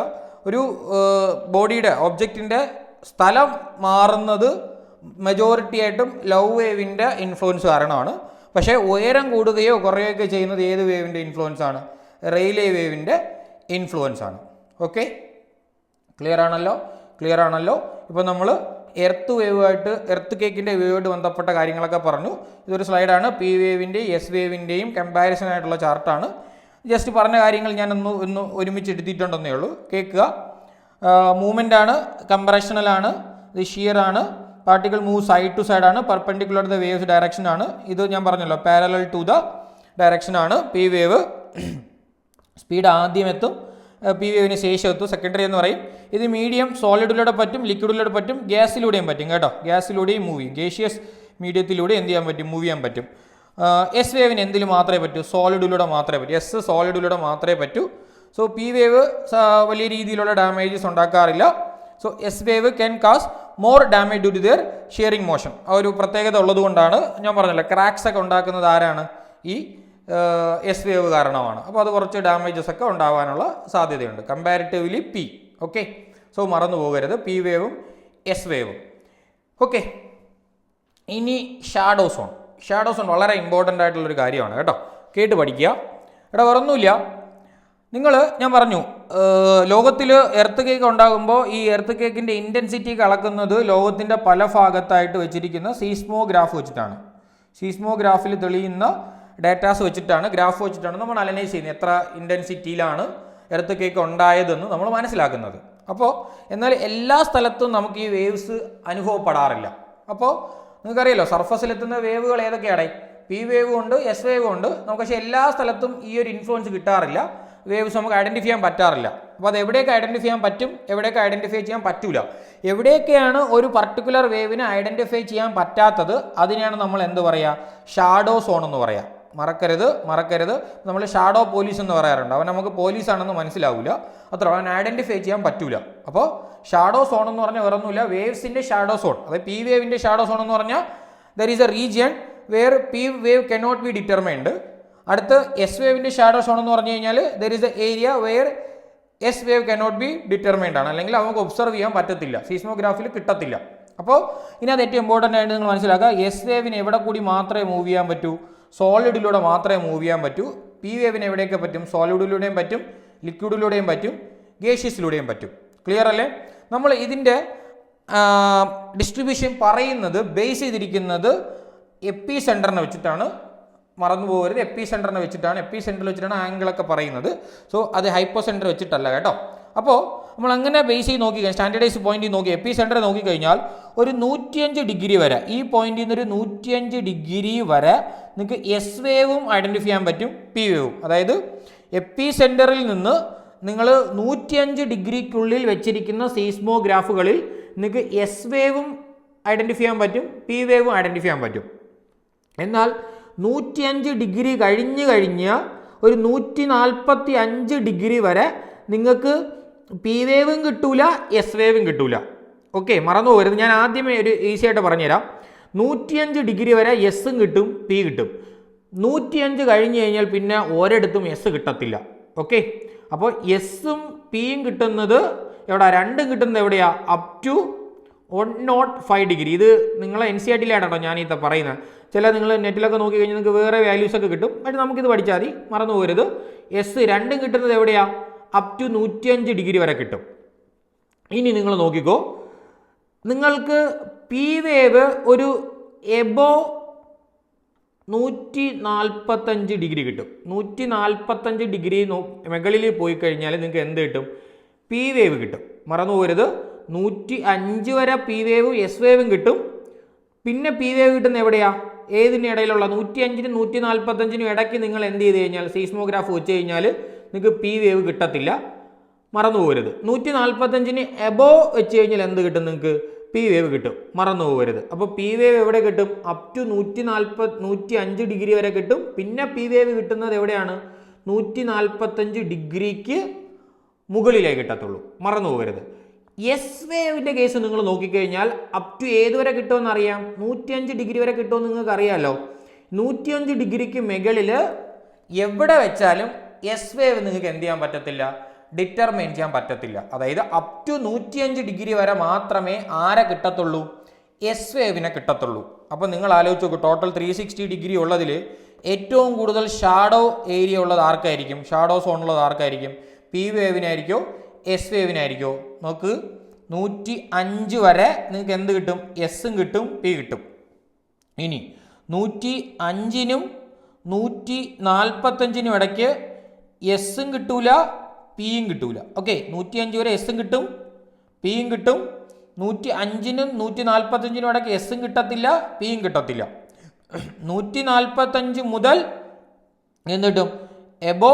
ഒരു ബോഡിയുടെ ഒബ്ജക്റ്റിൻ്റെ സ്ഥലം മാറുന്നത് മെജോറിറ്റി ആയിട്ടും ലവ് വേവിൻ്റെ ഇൻഫ്ലുവൻസ് കാരണമാണ്. പക്ഷേ ഉയരം കൂടുകയോ കുറയുകയോ ചെയ്യുന്നത് ഏത് വേവിൻ്റെ ഇൻഫ്ലുവൻസ് ആണ്, റെയിലേ വേവിൻ്റെ ഇൻഫ്ലുവൻസ് ആണ്. ഓക്കെ, ക്ലിയർ ആണല്ലോ. ഇപ്പോൾ നമ്മൾ എർത്ത് കേക്കിൻ്റെ വേവുമായിട്ട് ബന്ധപ്പെട്ട കാര്യങ്ങളൊക്കെ പറഞ്ഞു. ഇതൊരു സ്ലൈഡാണ്, പി വേവിൻ്റെയും എസ് വേവിൻ്റെയും കമ്പാരിസൺ ആയിട്ടുള്ള ചാർട്ടാണ്. ജസ്റ്റ് പറഞ്ഞ കാര്യങ്ങൾ ഞാൻ ഒന്ന് ഒരുമിച്ച് എടുത്തിട്ടുണ്ടെന്നേ ഉള്ളൂ, കേൾക്കുക. മൂവ്മെൻ്റ് ആണ്, കംപ്രഷണലാണ്, ഇത് ഷിയർ ആണ്, particle move side to side ആണ്, പെർപെൻഡിക്കുലർ ദ വേവ്സ് ഡയറക്ഷൻ ആണ്. ഇത് ഞാൻ പറഞ്ഞല്ലോ പാരലൽ ടു ദ ഡയറക്ഷൻ ആണ്. പി വേവ് സ്പീഡ് ആദ്യം എത്തും, പി വേവിന് ശേഷം എത്തും, സെക്കൻഡറി എന്ന് പറയും. ഇത് മീഡിയം സോളിഡിലൂടെ പറ്റും, ലിക്വിഡിലൂടെ പറ്റും, ഗ്യാസിലൂടെയും പറ്റും കേട്ടോ. ഗ്യാസിലൂടെയും മൂവ് ചെയ്യും, ഗേഷ്യസ് മീഡിയത്തിലൂടെ എന്ത് ചെയ്യാൻ പറ്റും, മൂവ് ചെയ്യാൻ പറ്റും. എസ് വേവിന് എന്തിൽ മാത്രമേ പറ്റൂ, സോളിഡിലൂടെ മാത്രമേ പറ്റൂ, സോളിഡിലൂടെ മാത്രമേ പറ്റൂ. സോ പി വേവ് വലിയ രീതിയിലുള്ള ഡാമേജസ് ഉണ്ടാക്കാറില്ല. So S wave can cause more damage due to their shearing motion. ആ ഒരു പ്രത്യേകത ഉള്ളതുകൊണ്ടാണ് ഞാൻ പറഞ്ഞല്ലോ, ക്രാക്സ് ഒക്കെ ഉണ്ടാക്കുന്നത് ആരാണ്? ഈ എസ് വേവ് കാരണമാണ്. അപ്പോൾ അത് കുറച്ച് ഡാമേജസ് ഒക്കെ ഉണ്ടാവാനുള്ള സാധ്യതയുണ്ട് കമ്പാരിറ്റീവ്ലി പി. ഓക്കെ, സോ മറന്നു പോകരുത് പി വേവും എസ് വേവും. ഓക്കെ, ഇനി ഷാഡോ സോൺ. ഷാഡോ സോൺ വളരെ ഇമ്പോർട്ടൻ്റ് ആയിട്ടുള്ളൊരു കാര്യമാണ് കേട്ടോ, കേട്ട് പഠിക്കുക. ഇവിടെ വേറൊന്നുമില്ല, ഞാൻ പറഞ്ഞു ലോകത്തിൽ എർത്ത് കേക്ക് ഉണ്ടാകുമ്പോൾ ഈ എർത്ത് കേക്കിൻ്റെ ഇൻറ്റൻസിറ്റി അളക്കുന്നത് ലോകത്തിൻ്റെ പല ഭാഗത്തായിട്ട് വെച്ചിരിക്കുന്ന സീസ്മോഗ്രാഫ് വെച്ചിട്ടാണ്. സീസ്മോഗ്രാഫിൽ തെളിയുന്ന ഡേറ്റാസ് വെച്ചിട്ടാണ്, ഗ്രാഫ് വെച്ചിട്ടാണ് നമ്മൾ അനലൈസ് ചെയ്യുന്നത് എത്ര ഇൻറ്റൻസിറ്റിയിലാണ് എർത്ത് കേക്ക് ഉണ്ടായതെന്ന് നമ്മൾ മനസ്സിലാക്കുന്നത്. അപ്പോൾ എന്നാൽ എല്ലാ സ്ഥലത്തും നമുക്ക് ഈ വേവ്സ് അനുഭവപ്പെടാറില്ല. അപ്പോൾ നിങ്ങൾക്കറിയാലോ സർഫസിലെത്തുന്ന വേവുകൾ ഏതൊക്കെയാണ്? പി വേവും ഉണ്ട്, എസ് വേവും ഉണ്ട്. നമുക്ക് പക്ഷേ എല്ലാ സ്ഥലത്തും ഈ ഒരു ഇൻഫ്ലുവൻസ് കിട്ടാറില്ല, വേവ്സ് നമുക്ക് ഐഡൻറ്റിഫൈ ചെയ്യാൻ പറ്റാറില്ല. അപ്പോൾ അത് എവിടെയൊക്കെ ഐഡൻറ്റിഫൈ ചെയ്യാൻ പറ്റും, എവിടെയൊക്കെ ഐഡൻറ്റിഫൈ ചെയ്യാൻ പറ്റില്ല. എവിടെയൊക്കെയാണ് ഒരു പർട്ടിക്കുലർ വേവിനെ ഐഡൻറ്റിഫൈ ചെയ്യാൻ പറ്റാത്തത്, അതിനെയാണ് നമ്മൾ എന്ത് പറയുക? ഷാഡോ സോൺ എന്ന് പറയുക. മറക്കരുത് നമ്മൾ ഷാഡോ പോലീസ് എന്ന് പറയാറുണ്ട്. അവൻ നമുക്ക് പോലീസാണെന്ന് മനസ്സിലാവില്ല, അത്ര അവൻ ഐഡൻറ്റിഫൈ ചെയ്യാൻ പറ്റൂല. അപ്പോൾ ഷാഡോ സോൺ എന്ന് പറഞ്ഞാൽ വേറൊന്നുമില്ല, വേവ്സിൻ്റെ ഷാഡോ സോൺ. അതായത് പി വേവിൻ്റെ ഷാഡോ സോൺ എന്ന് പറഞ്ഞാൽ there is a region where P wave cannot be determined. അടുത്ത് എസ് വേവിൻ്റെ ഷാഡോ സോൺ എന്ന് പറഞ്ഞു കഴിഞ്ഞാൽ there is a area where S wave cannot be determined ആണ്, അല്ലെങ്കിൽ നമുക്ക് ഒബ്സർവ് ചെയ്യാൻ പറ്റത്തില്ല, സീസ്മോഗ്രാഫിൽ കിട്ടത്തില്ല. അപ്പോൾ ഇതിനകത്ത് ഏറ്റവും ഇമ്പോർട്ടൻ്റ് ആയിട്ട് നിങ്ങൾ മനസ്സിലാക്കുക, എസ് വേവിന് എവിടെ കൂടി മാത്രമേ മൂവ് ചെയ്യാൻ പറ്റൂ? സോളിഡിലൂടെ മാത്രമേ മൂവ് ചെയ്യാൻ പറ്റൂ. പി വേവിന് എവിടെയൊക്കെ പറ്റും? സോളിഡിലൂടെയും പറ്റും, ലിക്വിഡിലൂടെയും പറ്റും, ഗേഷ്യസിലൂടെയും പറ്റും. ക്ലിയർ അല്ലേ? നമ്മൾ ഇതിൻ്റെ ഡിസ്ട്രിബ്യൂഷൻ പറയുന്നത് ബേസ് ചെയ്തിരിക്കുന്നത് എപ്പി സെൻറ്ററിനെ വെച്ചിട്ടാണ്. മറന്നു പോകരുത്, എപ്പി സെൻറ്ററിനെ വെച്ചിട്ടാണ്, എപ്പി സെൻറ്ററിൽ വെച്ചിട്ടാണ് ആംഗിളൊക്കെ പറയുന്നത്. സോ അത് ഹൈപ്പോ സെൻറ്റർ വെച്ചിട്ടല്ല കേട്ടോ. അപ്പോൾ നമ്മൾ അങ്ങനെ ബേസ് ചെയ്ത് നോക്കിക്കഴിഞ്ഞാൽ, സ്റ്റാൻഡേർഡൈസ് പോയിന്റിൽ നോക്കി എപ്പി സെൻറ്റർ നോക്കിക്കഴിഞ്ഞാൽ ഒരു 105 ഡിഗ്രി വരെ, ഈ പോയിന്റിൽ നിന്ന് ഒരു 105 ഡിഗ്രി വരെ നിങ്ങൾക്ക് എസ് വേവും ഐഡൻറ്റിഫൈ ചെയ്യാൻ പറ്റും, പി വേവും. അതായത് എപ്പി സെൻറ്ററിൽ നിന്ന് നിങ്ങൾ 105 ഡിഗ്രിക്കുള്ളിൽ വെച്ചിരിക്കുന്ന സീസ്മോഗ്രാഫുകളിൽ നിങ്ങൾക്ക് എസ് വേവും ഐഡൻറ്റിഫൈ ചെയ്യാൻ പറ്റും, പി വേവും ഐഡൻറ്റിഫൈ ചെയ്യാൻ പറ്റും. എന്നാൽ 105 ഡിഗ്രി കഴിഞ്ഞ് ഒരു 145 ഡിഗ്രി വരെ നിങ്ങൾക്ക് പി വേവും കിട്ടൂല, എസ് വേവും കിട്ടൂല. ഓക്കെ, മറന്നു പോകരുത്. ഞാൻ ആദ്യമേ ഒരു ഈസി ആയിട്ട് പറഞ്ഞുതരാം. 105 ഡിഗ്രി വരെ എസ്സും കിട്ടും, പി കിട്ടും. 105 കഴിഞ്ഞ് കഴിഞ്ഞാൽ പിന്നെ ഒരിടത്തും എസ് കിട്ടത്തില്ല. ഓക്കെ, അപ്പോൾ എസ്സും പിയും കിട്ടുന്നത് എവിടെ? രണ്ടും കിട്ടുന്നത് എവിടെയാ? Up to 105 degree. ഇത് നിങ്ങളെ NCERT കേട്ടോ ഞാൻ ഇത് പറയുന്നത്. ചില നിങ്ങൾ നെറ്റിലൊക്കെ നോക്കി കഴിഞ്ഞാൽ നിങ്ങൾക്ക് വേറെ വാല്യൂസ് ഒക്കെ കിട്ടും, പക്ഷേ നമുക്കിത് പഠിച്ചാൽ മതി, മറന്നു പോകരുത്. എസ് രണ്ടും കിട്ടുന്നത് എവിടെയാ? അപ് ടു 105 ഡിഗ്രി വരെ കിട്ടും. ഇനി നിങ്ങൾ നോക്കിക്കോ, നിങ്ങൾക്ക് പി വേവ് ഒരു എബോ 145 ഡിഗ്രി കിട്ടും. 145 ഡിഗ്രി മുകളിൽ പോയി കഴിഞ്ഞാൽ നിങ്ങൾക്ക് എന്ത് കിട്ടും? പി വേവ് കിട്ടും. മറന്നു പോകരുത്, 105 വരെ പി വേവും എസ് വേവും കിട്ടും. പിന്നെ പി വേവ് കിട്ടുന്ന എവിടെയാ? ഏതിന് ഇടയിലുള്ള 105നും 145നും ഇടയ്ക്ക് നിങ്ങൾ എന്ത് ചെയ്ത് കഴിഞ്ഞാൽ സീസ്മോഗ്രാഫ് വെച്ച് കഴിഞ്ഞാൽ നിങ്ങൾക്ക് പി വേവ് കിട്ടത്തില്ല. മറന്നു പോകരുത്. 145ന് എബോ വെച്ച് കഴിഞ്ഞാൽ എന്ത് കിട്ടും? നിങ്ങൾക്ക് പി വേവ് കിട്ടും. മറന്നു പോകരുത്. അപ്പോൾ പി വേവ് എവിടെ കിട്ടും? അപ് ടു 105 ഡിഗ്രി വരെ കിട്ടും. പിന്നെ പി വേവ് കിട്ടുന്നത് എവിടെയാണ്? 145 ഡിഗ്രിക്ക് മുകളിലേ കിട്ടത്തുള്ളൂ. മറന്നു പോകരുത്. എസ് വേവിൻ്റെ കേസ് നിങ്ങൾ നോക്കിക്കഴിഞ്ഞാൽ അപ് ടു ഏതുവരെ കിട്ടുമെന്ന് അറിയാം? 105 ഡിഗ്രി വരെ കിട്ടുമെന്ന് നിങ്ങൾക്ക് അറിയാമല്ലോ. 105 ഡിഗ്രിക്ക് മുകളിൽ എവിടെ വെച്ചാലും എസ് വേവ് നിങ്ങൾക്ക് എന്ത് ചെയ്യാൻ പറ്റത്തില്ല? ഡിറ്റർമൈൻ ചെയ്യാൻ പറ്റത്തില്ല. അതായത് അപ് ടു 105 ഡിഗ്രി വരെ മാത്രമേ ആരെ കിട്ടത്തുള്ളൂ? എസ് വേവിനെ കിട്ടത്തുള്ളൂ. അപ്പോൾ നിങ്ങൾ ആലോചിച്ച് നോക്കൂ, ടോട്ടൽ 360 ഡിഗ്രി ഉള്ളതിൽ ഏറ്റവും കൂടുതൽ ഷാഡോ ഏരിയ ഉള്ളത് ആർക്കായിരിക്കും? ഷാഡോ സോൺ ഉള്ളത് ആർക്കായിരിക്കും? P വേവിനായിരിക്കോ S വേവിനായിരിക്കോ? നോക്ക്, 105 വരെ നിങ്ങൾക്ക് എന്ത് കിട്ടും? എസ്സും കിട്ടും, പി കിട്ടും. ഇനി 105നും 145നും ഇടയ്ക്ക് എസ്സും കിട്ടൂല, പിയും കിട്ടൂല. ഓക്കെ, 105 വരെ എസ്സും കിട്ടും, പിയും കിട്ടും. 105നും 145നും ഇടയ്ക്ക് എസ്സും കിട്ടത്തില്ല, പിയും കിട്ടത്തില്ല. 145 മുതൽ എന്ത് കിട്ടും? എബോ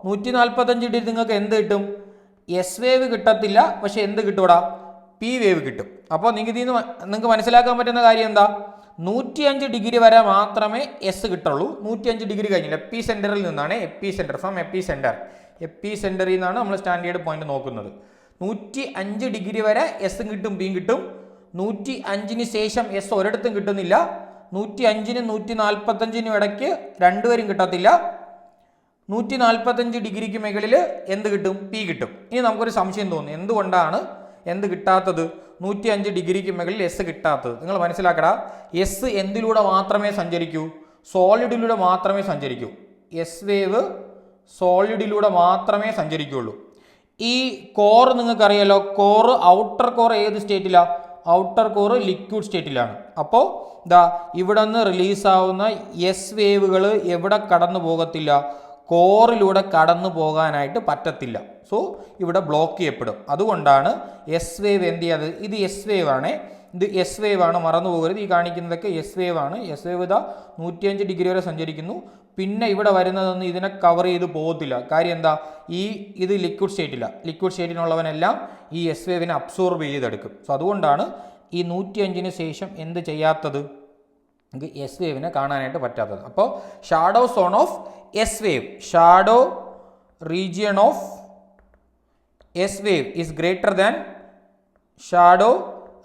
145 ഡിഗ്രി നിങ്ങൾക്ക് എന്ത് കിട്ടും? എസ് വേവ് കിട്ടത്തില്ല, പക്ഷെ എന്ത് കിട്ടൂടാ? പി വേവ് കിട്ടും. അപ്പോൾ നിങ്ങൾക്ക് മനസ്സിലാക്കാൻ പറ്റുന്ന കാര്യം എന്താ? 105 ഡിഗ്രി വരെ മാത്രമേ എസ് കിട്ടുള്ളൂ. 105 ഡിഗ്രി കഴിഞ്ഞില്ല. എപ്പി സെൻറ്ററിൽ നിന്നാണ്, എപ്പി സെൻറ്റർ ഫ്രം എപ്പി സെൻറ്ററിൽ നിന്നാണ് നമ്മൾ സ്റ്റാൻഡേർഡ് പോയിന്റ് നോക്കുന്നത്. 105 ഡിഗ്രി വരെ എസും കിട്ടും പിയും കിട്ടും. 105 ശേഷം എസ് ഒരിടത്തും കിട്ടുന്നില്ല. 105നും 145നും ഇടയ്ക്ക് രണ്ടുപേരും കിട്ടത്തില്ല. 145 ഡിഗ്രിക്ക് മുകളിൽ എന്ത് കിട്ടും? പി കിട്ടും. ഇനി നമുക്കൊരു സംശയം തോന്നും, എന്തുകൊണ്ടാണ് എന്ത് കിട്ടാത്തത്? 105 ഡിഗ്രിക്ക് മുകളിൽ എസ് കിട്ടാത്തത്. നിങ്ങൾ മനസ്സിലാക്കടാ, എസ് എന്തിലൂടെ മാത്രമേ സഞ്ചരിക്കൂ? സോളിഡിലൂടെ മാത്രമേ സഞ്ചരിക്കൂ. എസ് വേവ് സോളിഡിലൂടെ മാത്രമേ സഞ്ചരിക്കുകയുള്ളൂ. ഈ കോർ നിങ്ങൾക്കറിയാലോ, ഔട്ടർ കോർ ഏത് സ്റ്റേറ്റിലാണ്? ഔട്ടർ കോർ ലിക്വിഡ് സ്റ്റേറ്റിലാണ്. അപ്പോൾ ഇവിടെ നിന്ന് റിലീസാവുന്ന എസ് വേവുകൾ എവിടെ കടന്നു പോകത്തില്ല? കോറിലൂടെ കടന്നു പോകാനായിട്ട് പറ്റത്തില്ല. സോ ഇവിടെ ബ്ലോക്ക് ചെയ്യപ്പെടും. അതുകൊണ്ടാണ് എസ് വേവ് എന്ത് ചെയ്യാത്? ഇത് എസ് വേവ് ആണ്, ഇത് എസ് വേവ് ആണ്, മറന്നു പോകരുത്. ഈ കാണിക്കുന്നതൊക്കെ എസ് വേവ് ആണ്. എസ് വേവ് 105 ഡിഗ്രി വരെ സഞ്ചരിക്കുന്നു. പിന്നെ ഇവിടെ വരുന്നതൊന്നും ഇതിനെ കവർ ചെയ്ത് പോകത്തില്ല. കാര്യം എന്താ? ഇത് ലിക്വിഡ് സ്റ്റേറ്റില്ല. ലിക്വിഡ് സ്റ്റേറ്റിനുള്ളവനെല്ലാം ഈ എസ് വേവിനെ അബ്സോർബ് ചെയ്തെടുക്കും. സോ അതുകൊണ്ടാണ് ഈ 105 ശേഷം എന്ത് ചെയ്യാത്തത്? എസ് വേവിനെ കാണാനായിട്ട് പറ്റാത്തത്. അപ്പോൾ shadow zone of S wave, shadow region of S wave is greater than shadow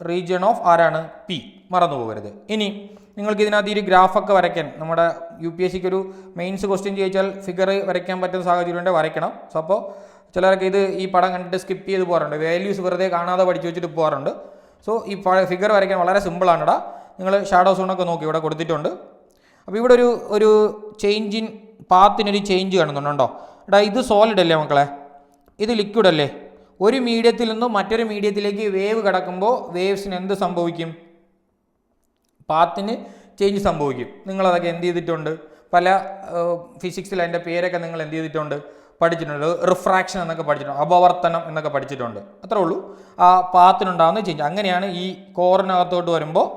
region of ആരാണ്? പി. മറന്നു പോകരുത്. ഇനി നിങ്ങൾക്ക് ഇതിനകത്ത് ഈ ഗ്രാഫൊക്കെ വരയ്ക്കാൻ, നമ്മുടെ UPSCക്ക് ഒരു മെയിൻസ് ക്വസ്റ്റ്യൻ ചോദിച്ചാൽ ഫിഗർ വരയ്ക്കാൻ പറ്റുന്ന സാഹചര്യം വരയ്ക്കണം. സോ അപ്പോൾ ചിലരൊക്കെ ഈ പടം കണ്ടിട്ട് സ്കിപ്പ് ചെയ്ത് പോകാറുണ്ട്, വാല്യൂസ് വെറുതെ കാണാതെ പഠിച്ചു വെച്ചിട്ട് പോകാറുണ്ട്. സോ ഈ ഫിഗർ വരയ്ക്കാൻ വളരെ സിമ്പിളാണ്. നിങ്ങൾ ഷാഡോ സോണൊക്കെ നോക്കി ഇവിടെ കൊടുത്തിട്ടുണ്ട്. അപ്പോൾ ഇവിടെ ഒരു ചേഞ്ച് ഇൻ പാത്തിനൊരു ചേഞ്ച് കാണുന്നുണ്ടോ? ഇത് സോളിഡ് അല്ലേ മക്കളെ? ഇത് ലിക്വിഡ് അല്ലേ? ഒരു മീഡിയത്തിൽ നിന്നും മറ്റൊരു മീഡിയത്തിലേക്ക് വേവ് കിടക്കുമ്പോൾ വേവ്സിന് എന്ത് സംഭവിക്കും? പാത്തിന് ചേഞ്ച് സംഭവിക്കും. നിങ്ങളതൊക്കെ എന്ത് ചെയ്തിട്ടുണ്ട്? പല ഫിസിക്സിൽ അതിൻ്റെ പേരൊക്കെ നിങ്ങൾ എന്ത് ചെയ്തിട്ടുണ്ട്? പഠിച്ചിട്ടുണ്ട്. റിഫ്രാക്ഷൻ എന്നൊക്കെ പഠിച്ചിട്ടുണ്ട്, അപവർത്തനം എന്നൊക്കെ പഠിച്ചിട്ടുണ്ട്. അത്രേ ഉള്ളൂ. ആ പാത്തിനുണ്ടാകുന്ന ചേഞ്ച്. അങ്ങനെയാണ് ഈ കോറിനകത്തോട്ട് വരുമ്പോൾ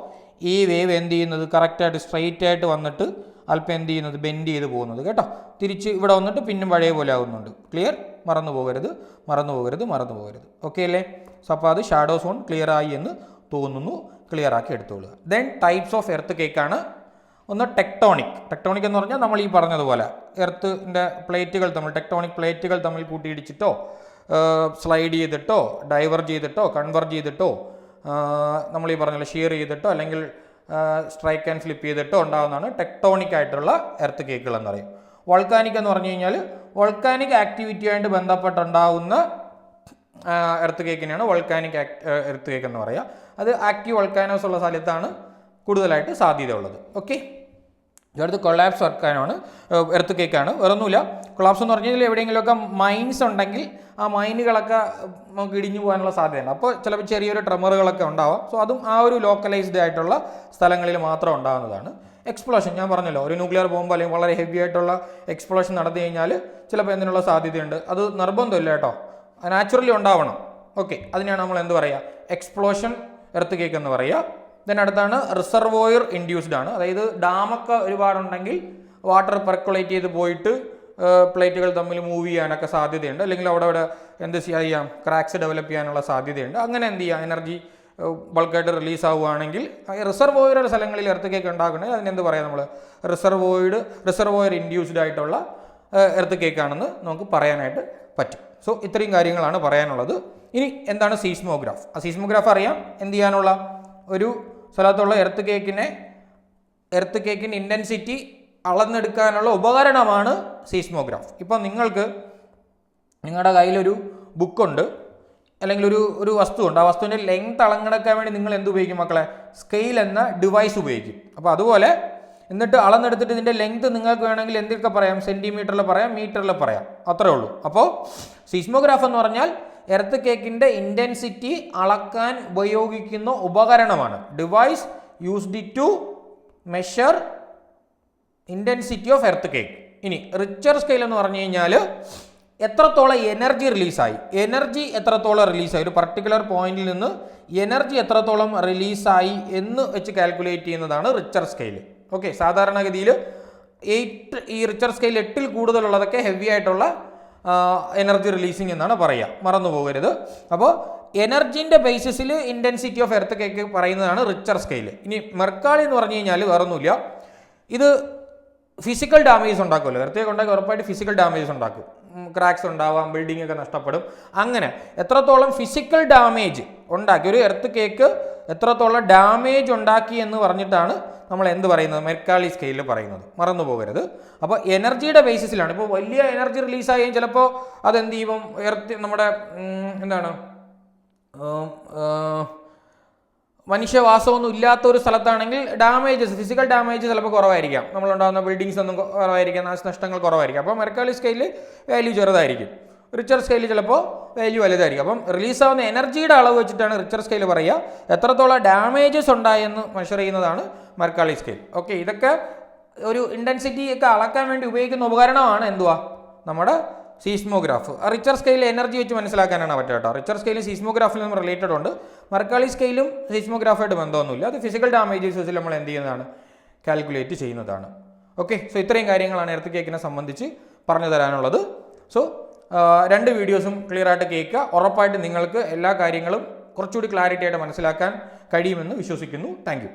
ഈ വേവ് എന്ത് ചെയ്യുന്നത്? കറക്റ്റായിട്ട് സ്ട്രെയിറ്റ് ആയിട്ട് വന്നിട്ട് അല്പം എന്ത് ചെയ്യുന്നത്? ബെൻഡ് ചെയ്ത് പോകുന്നത് കേട്ടോ. തിരിച്ച് ഇവിടെ വന്നിട്ട് പിന്നും പഴയ പോലെ ആകുന്നുണ്ട്. ക്ലിയർ? മറന്നു പോകരുത്. ഓക്കെ അല്ലേ? സോ അപ്പോൾ അത് ഷാഡോ സോൺ ക്ലിയർ ആയി എന്ന് തോന്നുന്നു. ക്ലിയർ ആക്കി എടുത്തോളുക. ദെൻ ടൈപ്സ് ഓഫ് എർത്ത് കേക്കാണ്. ഒന്ന് ടെക്ടോണിക് എന്ന് പറഞ്ഞാൽ നമ്മൾ ഈ പറഞ്ഞതുപോലെ എർത്തിൻ്റെ പ്ലേറ്റുകൾ തമ്മിൽ, ടെക്ടോണിക് പ്ലേറ്റുകൾ തമ്മിൽ കൂട്ടിയിടിച്ചിട്ടോ സ്ലൈഡ് ചെയ്തിട്ടോ ഡൈവർജ് ചെയ്തിട്ടോ കൺവെർജ് ചെയ്തിട്ടോ നമ്മൾ ഈ പറഞ്ഞ ഷിയർ ചെയ്തിട്ടോ അല്ലെങ്കിൽ സ്ട്രൈക്ക് ആൻഡ് ഫ്ലിപ്പ് ചെയ്തിട്ടോ ഉണ്ടാകുന്നതാണ് ടെക്ടോണിക് ആയിട്ടുള്ള എർത്ത് കേക്കുകൾ എന്ന് പറയും. വോൾക്കാനിക് എന്ന് പറഞ്ഞു കഴിഞ്ഞാൽ വോൾക്കാനിക് ആക്ടിവിറ്റിയായിട്ട് ബന്ധപ്പെട്ടുണ്ടാകുന്ന എർത്ത് കേക്കിനെയാണ് വോൾക്കാനിക് എർത്ത് കേക്ക് എന്ന് പറയുക. അത് ആക്റ്റീവ് വോൾക്കാനോസ് ഉള്ള സ്ഥലത്താണ് കൂടുതലായിട്ട് സാധ്യത ഉള്ളത്. ഓക്കെ, അടുത്ത് കൊളാപ്സ് വർക്കാനാണ് എർത്ത് കേക്കാണ്. വേറൊന്നുമില്ല. കൊളാപ്സ് എന്ന് പറഞ്ഞാൽ എവിടെയെങ്കിലുമൊക്കെ മൈൻസ് ഉണ്ടെങ്കിൽ ആ മൈനുകളൊക്കെ നമുക്ക് ഇടിഞ്ഞു പോകാനുള്ള സാധ്യതയുണ്ട്. അപ്പോൾ ചിലപ്പോൾ ചെറിയൊരു ട്രെമറുകളൊക്കെ ഉണ്ടാവാം. സോ അതും ആ ഒരു ലോക്കലൈസ്ഡ് ആയിട്ടുള്ള സ്ഥലങ്ങളിൽ മാത്രം ഉണ്ടാകുന്നതാണ്. എക്സ്പ്ലോഷൻ ഞാൻ പറഞ്ഞല്ലോ, ഒരു ന്യൂക്ലിയർ ബോംബ് അല്ലെങ്കിൽ വളരെ ഹെവി ആയിട്ടുള്ള എക്സ്പ്ലോഷൻ നടന്നു കഴിഞ്ഞാൽ ചിലപ്പോൾ എന്തിനുള്ള സാധ്യതയുണ്ട്. അത് നിർബന്ധമില്ല കേട്ടോ, നാച്ചുറലി ഉണ്ടാവണം. ഓക്കെ, അതിനാണ് നമ്മൾ എന്ത് പറയുക? എക്സ്പ്ലോഷൻ എർത്ത് കേക്ക് എന്ന് പറയുക. ദെൻ അടുത്താണ് റിസർവോയർ ഇൻഡ്യൂസ്ഡ് ആണ്. അതായത് ഡാമൊക്കെ ഒരുപാടുണ്ടെങ്കിൽ വാട്ടർ പെർക്കുലേറ്റ് ചെയ്ത് പോയിട്ട് പ്ലേറ്റുകൾ തമ്മിൽ മൂവ് ചെയ്യാനൊക്കെ സാധ്യതയുണ്ട്. അല്ലെങ്കിൽ അവിടെ എന്ത് ചെയ്യാം? ക്രാക്സ് ഡെവലപ്പ് ചെയ്യാനുള്ള സാധ്യതയുണ്ട്. അങ്ങനെ എന്ത് ചെയ്യാം? എനർജി ബൾക്കായിട്ട് റിലീസ് ആവുകയാണെങ്കിൽ റിസർവോയർ സ്ഥലങ്ങളിൽ എർത്ത് കേക്ക് ഉണ്ടാക്കണമെങ്കിൽ അതിനെന്ത് പറയാം? നമ്മൾ റിസർവോയർ ഇൻഡ്യൂസ്ഡ് ആയിട്ടുള്ള എർത്ത് കേക്കാണെന്ന് നമുക്ക് പറയാനായിട്ട് പറ്റും. സോ ഇത്രയും കാര്യങ്ങളാണ് പറയാനുള്ളത്. ഇനി എന്താണ് സീസ്മോഗ്രാഫ്? ആ സീസ്മോഗ്രാഫ് അറിയാം. എന്ത് ചെയ്യാനുള്ള? ഒരു സ്ഥലത്തുള്ള എർത്ത് കേക്കിൻ്റെ ഇൻറ്റൻസിറ്റി അളന്നെടുക്കാനുള്ള ഉപകരണമാണ് സീസ്മോഗ്രാഫ്. ഇപ്പം നിങ്ങൾക്ക് നിങ്ങളുടെ കയ്യിലൊരു ബുക്കുണ്ട് അല്ലെങ്കിൽ ഒരു വസ്തുവുണ്ട്. ആ വസ്തുവിൻ്റെ ലെങ്ത് അളന്നെടുക്കാൻ വേണ്ടി നിങ്ങൾ എന്ത് ഉപയോഗിക്കും മക്കളെ? സ്കെയിൽ എന്ന ഡിവൈസ് ഉപയോഗിക്കും. അപ്പോൾ അതുപോലെ എന്നിട്ട് അളന്നെടുത്തിട്ട് ഇതിൻ്റെ ലെങ്ത് നിങ്ങൾക്ക് വേണമെങ്കിൽ എന്തൊക്കെ പറയാം? സെൻറ്റിമീറ്ററിൽ പറയാം, മീറ്ററിൽ പറയാം. അത്രേ ഉള്ളൂ. അപ്പോൾ സീസ്മോഗ്രാഫ് എന്ന് പറഞ്ഞാൽ എർത്ത് കേക്കിൻ്റെ ഇൻറ്റൻസിറ്റി അളക്കാൻ ഉപയോഗിക്കുന്ന ഉപകരണമാണ്. Device used to measure intensity of earthquake. ഇനി റിച്ചർ സ്കെയിൽ എന്ന് പറഞ്ഞു കഴിഞ്ഞാൽ എത്രത്തോളം എനർജി റിലീസായി, എത്രത്തോളം റിലീസായി, ഒരു പർട്ടിക്കുലർ പോയിന്റിൽ നിന്ന് എനർജി എത്രത്തോളം റിലീസായി എന്ന് വെച്ച് കാൽക്കുലേറ്റ് ചെയ്യുന്നതാണ് റിച്ചർ സ്കെയിൽ. ഓക്കെ, സാധാരണഗതിയിൽ ഈ റിച്ചർ സ്കെയിൽ 8 കൂടുതലുള്ളതൊക്കെ ഹെവി ആയിട്ടുള്ള എനർജി റിലീസിങ് എന്നാണ് പറയുക. മറന്നു പോകരുത്. അപ്പോൾ എനർജിൻ്റെ ബേസിസിൽ ഇൻറ്റൻസിറ്റി ഓഫ് എർത്ത് കേക്ക് പറയുന്നതാണ് റിച്ചർ സ്കെയിൽ. ഇനി മെർക്കാളി എന്ന് പറഞ്ഞു കഴിഞ്ഞാൽ വേറൊന്നുമില്ല, ഇത് ഫിസിക്കൽ ഡാമേജ് ഉണ്ടാക്കുമല്ലോ. എർത്ത് കേക്ക് ഉണ്ടാക്കി ഉറപ്പായിട്ട് ഫിസിക്കൽ ഡാമേജസ് ഉണ്ടാക്കും. ക്രാക്സ് ഉണ്ടാവാം, ബിൽഡിംഗ് ഒക്കെ നഷ്ടപ്പെടും. അങ്ങനെ എത്രത്തോളം ഫിസിക്കൽ ഡാമേജ് ഉണ്ടാക്കി, ഒരു എർത്ത് കേക്ക് എത്രത്തോളം ഡാമേജ് ഉണ്ടാക്കി എന്ന് പറഞ്ഞിട്ടാണ് നമ്മൾ എന്ത് പറയുന്നത്, മെർക്കാളി സ്കെയിലിൽ പറയുന്നത്. മറന്നു പോകരുത്. അപ്പോൾ എനർജിയുടെ ബേസിസിലാണ്. ഇപ്പോൾ വലിയ എനർജി റിലീസായും ചിലപ്പോൾ അതെന്ത് ചെയ്യും, എർത്ത് നമ്മുടെ എന്താണ് മനുഷ്യവാസമൊന്നും ഇല്ലാത്ത ഒരു സ്ഥലത്താണെങ്കിൽ ഡാമേജസ്, ഫിസിക്കൽ ഡാമേജ് ചിലപ്പോൾ കുറവായിരിക്കാം, നമ്മളുണ്ടാകുന്ന ബിൽഡിങ്സ് ഒന്നും കുറവായിരിക്കാം, നാശനഷ്ടങ്ങൾ കുറവായിരിക്കും. അപ്പോൾ മെർക്കാളി സ്കെയിലിൽ വാല്യൂ ചെറുതായിരിക്കും, റിച്ചർ സ്കെയിലിൽ ചിലപ്പോൾ വാല്യൂ വലുതായിരിക്കും. അപ്പം റിലീസാവുന്ന എനർജിയുടെ അളവ് വെച്ചിട്ടാണ് റിച്ചർ സ്കെയിൽ പറയുക. എത്രത്തോളം ഡാമേജസ് ഉണ്ടായെന്ന് മെഷർ ചെയ്യുന്നതാണ് മെർക്കാളി സ്കെയിൽ. ഓക്കെ, ഇതൊക്കെ ഒരു ഇൻറ്റൻസിറ്റി ഒക്കെ അളക്കാൻ വേണ്ടി ഉപയോഗിക്കുന്ന ഉപകരണമാണ് എന്തുവാ, നമ്മുടെ സീസ്മോഗ്രാഫ്. റിച്ചർ സ്കെയിൽ എനർജി വെച്ച് മനസ്സിലാക്കാനാണ് പറ്റുക കേട്ടോ. റിച്ചർ സ്കെയിലും സീസ്മോഗ്രാഫിൽ നിന്നും റിലേറ്റഡ് ഉണ്ട്. മെർക്കാളി സ്കെയിലും സീസ്മോഗ്രാഫായിട്ട് ബന്ധമൊന്നുമില്ല. അത് ഫിസിക്കൽ ഡാമേജസ് വെച്ച് നമ്മൾ എന്ത് ചെയ്യുന്നതാണ്, കാൽക്കുലേറ്റ് ചെയ്യുന്നതാണ്. ഓക്കെ, സോ ഇത്രയും കാര്യങ്ങളാണ് എർത്ത് കേക്കിനെ സംബന്ധിച്ച് പറഞ്ഞു തരാനുള്ളത്. സോ 2 വീഡിയോസും ക്ലിയർ ആയിട്ട് കേൾക്കുക. ഉറപ്പായിട്ട് നിങ്ങൾക്ക് എല്ലാ കാര്യങ്ങളും കുറച്ചുകൂടി ക്ലാരിറ്റി ആയിട്ട് മനസ്സിലാക്കാൻ കഴിയുമെന്ന് വിശ്വസിക്കുന്നു. Thank you.